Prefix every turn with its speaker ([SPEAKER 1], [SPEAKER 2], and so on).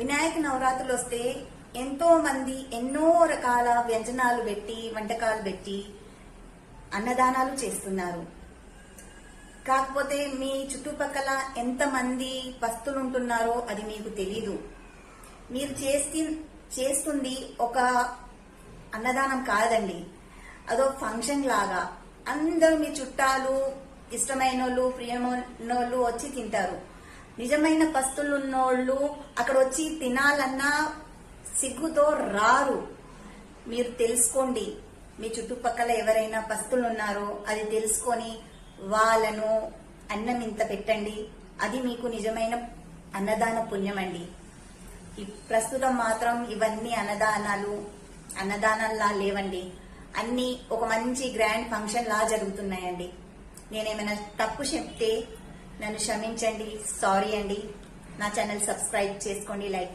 [SPEAKER 1] వినాయక నవరాత్రులు వస్తే ఎంతో మంది ఎన్నో రకాల వ్యంజనాలు పెట్టి వంటకాలు పెట్టి అన్నదానాలు చేస్తున్నారు. కాకపోతే మీ చుట్టుపక్కల ఎంతమంది పస్తులు ఉంటున్నారో అది మీకు తెలీదు. మీరు చేస్తుంది ఒక అన్నదానం కాదండి, అదో ఫంక్షన్ లాగా. అందరూ మీ చుట్టాలు, ఇష్టమైన వాళ్ళు, ప్రియమైనోళ్ళు వచ్చి తింటారు. నిజమైన పస్తులున్నోళ్ళు అక్కడ వచ్చి తినాలన్నా సిగ్గుతో రారు. మీరు తెలుసుకోండి, మీ చుట్టుపక్కల ఎవరైనా పస్తులున్నారో అది తెలుసుకొని వాళ్ళను అన్నం ఇంత పెట్టండి. అది మీకు నిజమైన అన్నదాన పుణ్యం అండి. ప్రస్తుతం మాత్రం ఇవన్నీ అన్నదానాల్లా లేవండి. అన్ని ఒక మంచి గ్రాండ్ ఫంక్షన్ లా జరుగుతున్నాయండి. నేనేమైనా తప్పు చెప్తే నన్ను క్షమించండి, సారీ అండి. నా ఛానల్ సబ్స్క్రైబ్ చేసుకోండి, లైక్